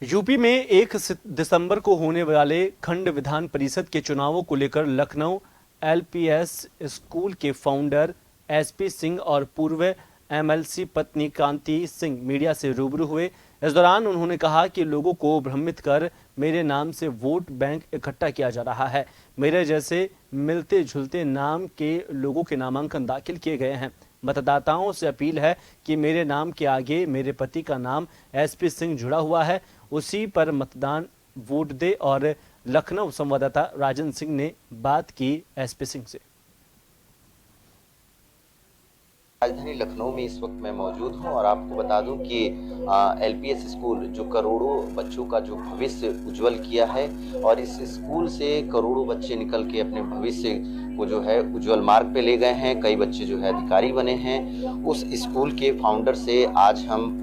UP में 1 दिसंबर को होने वाले खंड विधान परिषद के चुनावों को लेकर लखनऊ एलपीएस स्कूल के फाउंडर एसपी सिंह और पूर्व एमएलसी पत्नी कांति सिंह मीडिया से रूबरू हुए। इस दौरान उन्होंने कहा कि लोगों को भ्रमित कर मेरे नाम से वोट बैंक इकट्ठा किया जा रहा है। मेरे जैसे मिलते जुलते नाम के लोगों के नामांकन दाखिल किए गए हैं। मतदाताओं से अपील है कि मेरे नाम के आगे मेरे पति का नाम एसपी सिंह जुड़ा हुआ है, उसी पर मतदान वोट दे। और लखनऊ संवाददाता राजन सिंह ने बात की एसपी सिंह से। राजधानी लखनऊ में इस वक्त मैं मौजूद हूं और आपको बता दूं कि एलपीएस स्कूल जो करोड़ों बच्चों का जो भविष्य उज्जवल किया है और इस स्कूल से करोड़ों बच्चे निकल के अपने भविष्य को जो है उज्जवल मार्ग पे ले गए हैं। कई बच्चे जो है अधिकारी बने हैं। उस स्कूल के फाउंडर से आज हम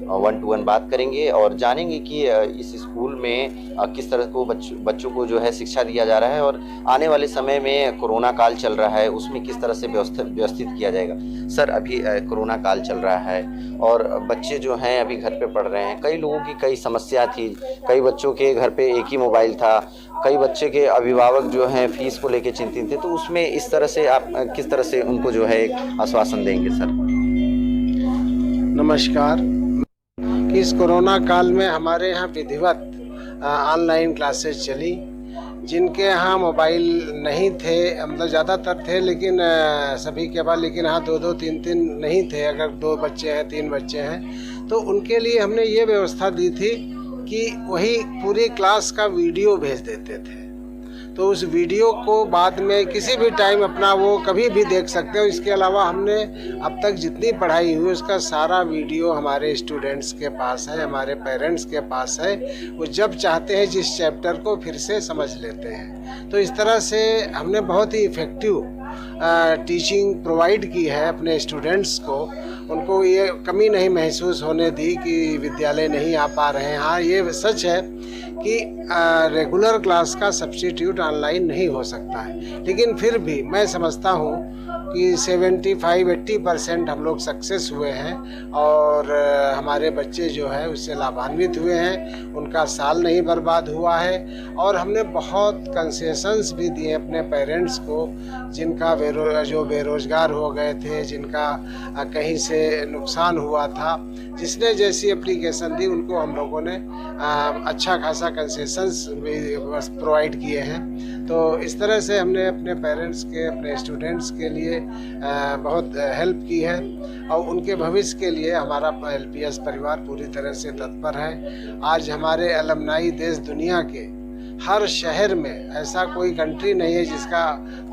1-to-1 बात करेंगे और जानेंगे कि इस स्कूल में किस तरह को बच्चों को जो है शिक्षा दिया जा रहा है और आने वाले समय में कोरोना काल चल रहा है, उसमें किस तरह से व्यवस्थित किया जाएगा। सर, अभी कोरोना काल चल रहा है और बच्चे जो हैं अभी घर पे पढ़ रहे हैं। कई लोगों की कई समस्या थी, कई बच्चों के घर पे एक ही मोबाइल था, कई बच्चे के अभिभावक जो हैं फीस को लेके चिंतित थे। तो उसमें इस तरह से आप किस तरह से उनको जो है एक आश्वासन देंगे। सर नमस्कार। इस कोरोना काल में हमारे यहाँ विधिवत ऑनलाइन क्लासेस चली। जिनके यहाँ मोबाइल नहीं थे, मतलब ज़्यादातर थे, लेकिन सभी के पास, लेकिन हाँ 2-2, 3-3 नहीं थे। अगर 2 बच्चे हैं, 3 बच्चे हैं, तो उनके लिए हमने ये व्यवस्था दी थी कि वही पूरी क्लास का वीडियो भेज देते थे। तो उस वीडियो को बाद में किसी भी टाइम अपना वो कभी भी देख सकते हो। इसके अलावा हमने अब तक जितनी पढ़ाई हुई उसका सारा वीडियो हमारे स्टूडेंट्स के पास है, हमारे पेरेंट्स के पास है। वो जब चाहते हैं जिस चैप्टर को फिर से समझ लेते हैं। तो इस तरह से हमने बहुत ही इफ़ेक्टिव टीचिंग प्रोवाइड की है अपने स्टूडेंट्स को। उनको ये कमी नहीं महसूस होने दी कि विद्यालय नहीं आ पा रहे हैं। हाँ, ये सच है कि रेगुलर क्लास का सब्स्टिट्यूट ऑनलाइन नहीं हो सकता है, लेकिन फिर भी मैं समझता हूँ कि 75-80% हम लोग सक्सेस हुए हैं और हमारे बच्चे जो है उससे लाभान्वित हुए हैं। उनका साल नहीं बर्बाद हुआ है और हमने बहुत कंसेशंस भी दिए अपने पेरेंट्स को, जिनका जो बेरोजगार हो गए थे, जिनका कहीं से नुकसान हुआ था। जिसने जैसी एप्लीकेशन दी उनको हम लोगों ने अच्छा खासा कंसेशंस भी प्रोवाइड किए हैं। तो इस तरह से हमने अपने पेरेंट्स के, अपने स्टूडेंट्स के लिए बहुत हेल्प की है और उनके भविष्य के लिए हमारा एलपीएस परिवार पूरी तरह से तत्पर है। आज हमारे अलमनाई देश दुनिया के हर शहर में, ऐसा कोई कंट्री नहीं है जिसका,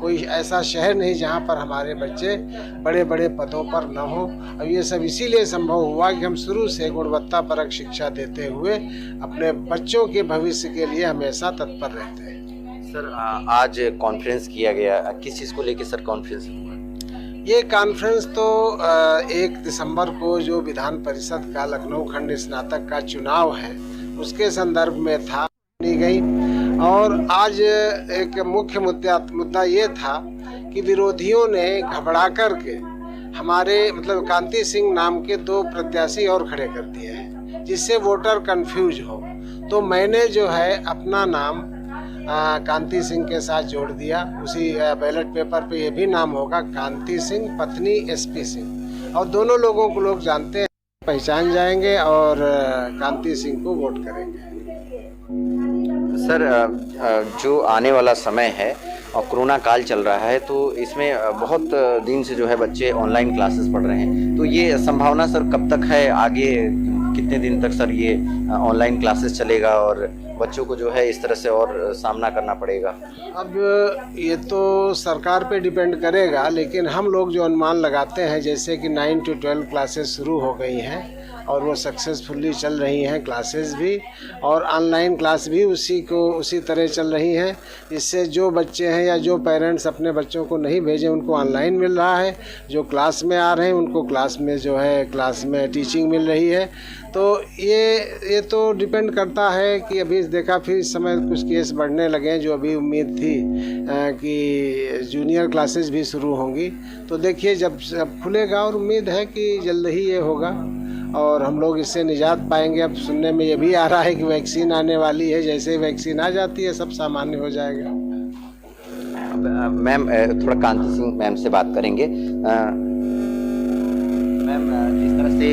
कोई ऐसा शहर नहीं जहां पर हमारे बच्चे बड़े बड़े पदों पर न हो। अब ये सब इसीलिए संभव हुआ कि हम शुरू से गुणवत्तापरक शिक्षा देते हुए अपने बच्चों के भविष्य के लिए हमेशा तत्पर रहते हैं। सर, आज कॉन्फ्रेंस किया गया, किस चीज़ को लेकर सर कॉन्फ्रेंस हुआ? ये कॉन्फ्रेंस तो 1 दिसंबर को जो विधान परिषद का लखनऊ खंड स्नातक का चुनाव है उसके संदर्भ में था गई। और आज एक मुख्य मुद्दा ये था कि विरोधियों ने घबरा करके हमारे मतलब कांति सिंह नाम के 2 प्रत्याशी और खड़े कर दिए हैं, जिससे वोटर कंफ्यूज हो। तो मैंने जो है अपना नाम कांति सिंह के साथ जोड़ दिया। उसी बैलेट पेपर पे ये भी नाम होगा, कांति सिंह पत्नी एसपी सिंह। और दोनों लोगों को लोग जानते हैं, पहचान जाएंगे और कांति सिंह को वोट करेंगे। सर, जो आने वाला समय है और कोरोना काल चल रहा है, तो इसमें बहुत दिन से जो है बच्चे ऑनलाइन क्लासेस पढ़ रहे हैं। तो ये संभावना सर कब तक है, आगे कितने दिन तक सर ये ऑनलाइन क्लासेस चलेगा और बच्चों को जो है इस तरह से और सामना करना पड़ेगा? अब ये तो सरकार पे डिपेंड करेगा, लेकिन हम लोग जो अनुमान लगाते हैं, जैसे कि 9 to 12 क्लासेस शुरू हो गई हैं और वो सक्सेसफुली चल रही हैं क्लासेस भी, और ऑनलाइन क्लास भी उसी तरह चल रही हैं। इससे जो बच्चे हैं या जो पेरेंट्स अपने बच्चों को नहीं भेजे उनको ऑनलाइन मिल रहा है, जो क्लास में आ रहे हैं उनको क्लास में जो है क्लास में टीचिंग मिल रही है। तो ये तो डिपेंड करता है कि अभी देखा फिर इस समय कुछ केस बढ़ने लगे हैं, जो अभी उम्मीद थी कि जूनियर क्लासेस भी शुरू होंगी। तो देखिए जब खुलेगा, और उम्मीद है कि जल्द ही ये होगा। और हम लोग इससे निजात पाएंगे। अब सुनने में ये भी आ रहा है कि वैक्सीन आने वाली है, जैसे वैक्सीन आ जाती है सब सामान्य हो जाएगा। मैम थोड़ा कांति सिंह मैम से बात करेंगे। मैम जिस तरह से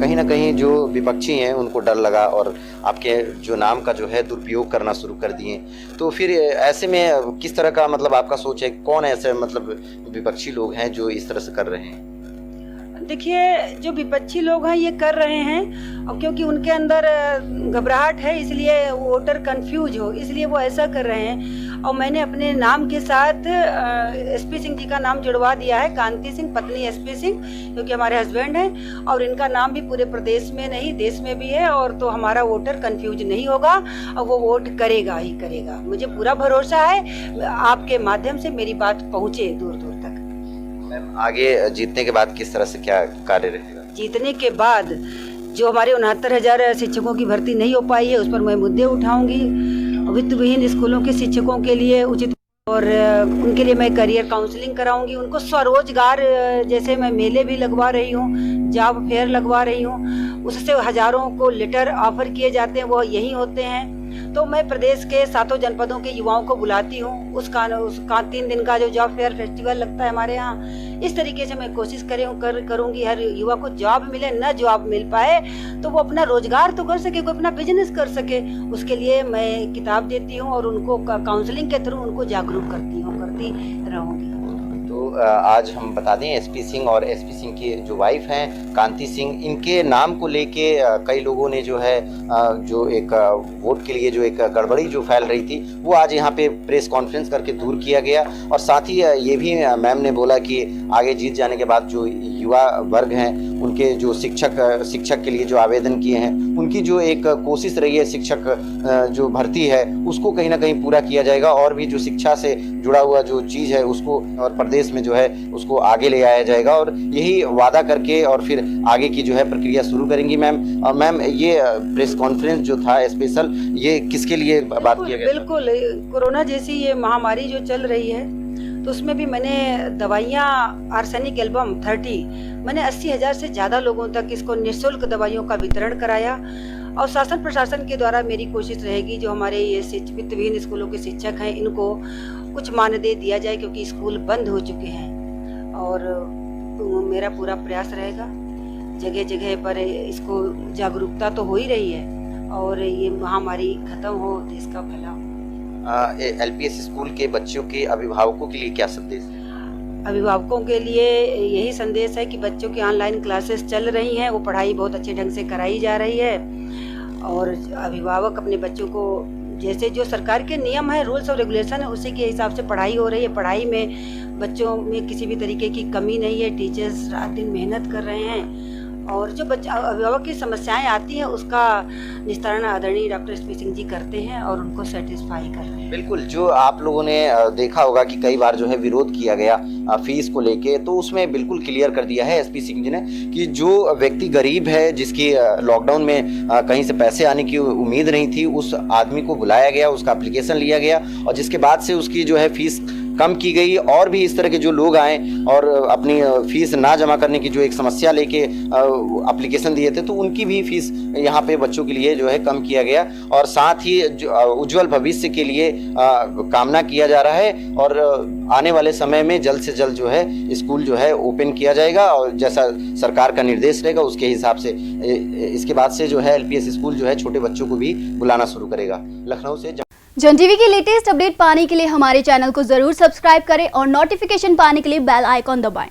कहीं ना कहीं जो विपक्षी हैं उनको डर लगा और आपके जो नाम का जो है दुरुपयोग करना शुरू कर दिए, तो फिर ऐसे में किस तरह का मतलब आपका सोच है, कौन ऐसे मतलब विपक्षी लोग हैं जो इस तरह से कर रहे हैं? देखिए, जो विपक्षी लोग हैं ये कर रहे हैं और क्योंकि उनके अंदर घबराहट है, इसलिए वोटर कंफ्यूज हो, इसलिए वो ऐसा कर रहे हैं। और मैंने अपने नाम के साथ एसपी सिंह जी का नाम जुड़वा दिया है, कांति सिंह पत्नी एसपी सिंह, क्योंकि हमारे हस्बैंड हैं और इनका नाम भी पूरे प्रदेश में नहीं देश में भी है, और तो हमारा वोटर कंफ्यूज नहीं होगा और वो वोट करेगा ही करेगा। मुझे पूरा भरोसा है, आपके माध्यम से मेरी बात पहुँचे दूर दूर तक। मैम आगे जीतने के बाद किस तरह से क्या कार्य रहेगा? जीतने के बाद जो हमारे 69,000 शिक्षकों की भर्ती नहीं हो पाई है उस पर मैं मुद्दे उठाऊंगी। वित्त विहीन स्कूलों के शिक्षकों के लिए उचित और उनके लिए मैं करियर काउंसलिंग कराऊंगी। उनको स्वरोजगार, जैसे मैं मेले भी लगवा रही हूँ, जॉब फेयर लगवा रही हूँ, उससे हजारों को लेटर ऑफर किए जाते हैं, वो यही होते हैं। तो मैं प्रदेश के 7 जनपदों के युवाओं को बुलाती हूँ, उसका 3 दिन का जो जॉब फेयर फेस्टिवल लगता है हमारे यहाँ, इस तरीके से मैं कोशिश करूँगी हर युवा को जॉब मिले। न जॉब मिल पाए तो वो अपना रोजगार तो कर सके, कोई अपना बिजनेस कर सके, उसके लिए मैं किताब देती हूँ और उनको काउंसलिंग के थ्रू उनको जागरूक करती रहूँगी। तो आज हम बता दें एसपी सिंह और एसपी सिंह की जो वाइफ हैं कांति सिंह, इनके नाम को लेके कई लोगों ने जो है जो एक वोट के लिए जो एक गड़बड़ी जो फैल रही थी वो आज यहाँ पे प्रेस कॉन्फ्रेंस करके दूर किया गया। और साथ ही ये भी मैम ने बोला कि आगे जीत जाने के बाद जो युवा वर्ग हैं उनके जो शिक्षक के लिए जो आवेदन किए हैं उनकी जो एक कोशिश रही है शिक्षक जो भर्ती है उसको कहीं ना कहीं पूरा किया जाएगा, और भी जो शिक्षा से जुड़ा हुआ जो चीज़ है उसको और प्रदेश में जो है उसको आगे ले आया जाएगा, और यही वादा करके और फिर आगे की जो है प्रक्रिया शुरू करेंगी। मैम ये प्रेस कॉन्फ्रेंस जो था स्पेशल, ये किसके लिए बात किया गया? बिल्कुल, कोरोना जैसी ये महामारी जो चल रही है तो उसमें भी मैंने दवाइयाँ आर्सेनिक एल्बम 30 मैंने 80,000 से ज़्यादा लोगों तक इसको निःशुल्क दवाइयों का वितरण कराया। और शासन प्रशासन के द्वारा मेरी कोशिश रहेगी जो हमारे ये वित्त विहीन स्कूलों के शिक्षक हैं इनको कुछ मानदेय दिया जाए, क्योंकि स्कूल बंद हो चुके हैं। और मेरा पूरा प्रयास रहेगा, जगह जगह पर इसको जागरूकता तो हो ही रही है और ये महामारी खत्म हो, देश का भला हो। एलपीएस स्कूल के बच्चों के अभिभावकों के लिए क्या संदेश है? अभिभावकों के लिए यही संदेश है कि बच्चों की ऑनलाइन क्लासेस चल रही हैं, वो पढ़ाई बहुत अच्छे ढंग से कराई जा रही है, और अभिभावक अपने बच्चों को जैसे जो सरकार के नियम है, रूल्स और रेगुलेशन है, उसी के हिसाब से पढ़ाई हो रही है। पढ़ाई में बच्चों में किसी भी तरीके की कमी नहीं है, टीचर्स रात दिन मेहनत कर रहे हैं, और जो अभिभावक की समस्याएं आती हैं उसका निस्तारण आदरणीय डॉक्टर एसपी सिंह जी करते हैं और उनको सेटिस्फाई कर रहे हैं। बिल्कुल, जो आप लोगों ने देखा होगा कि कई बार जो है विरोध किया गया फीस को लेके, तो उसमें बिल्कुल क्लियर कर दिया है एसपी सिंह जी ने कि जो व्यक्ति गरीब है, जिसकी लॉकडाउन में कहीं से पैसे आने की उम्मीद नहीं थी, उस आदमी को बुलाया गया, उसका एप्लीकेशन लिया गया और जिसके बाद से उसकी जो है फीस कम की गई। और भी इस तरह के जो लोग आए और अपनी फीस ना जमा करने की जो एक समस्या लेके एप्लीकेशन दिए थे, तो उनकी भी फीस यहाँ पे बच्चों के लिए जो है कम किया गया, और साथ ही उज्जवल भविष्य के लिए कामना किया जा रहा है, और आने वाले समय में जल्द से जल्द जो है स्कूल जो है ओपन किया जाएगा, और जैसा सरकार का निर्देश रहेगा उसके हिसाब से इसके बाद से जो है एलपीएस स्कूल जो है छोटे बच्चों को भी बुलाना शुरू करेगा। लखनऊ से जन टीवी की लेटेस्ट अपडेट पाने के लिए हमारे चैनल को जरूर सब्सक्राइब करें और नोटिफिकेशन पाने के लिए बेल आइकॉन दबाएं।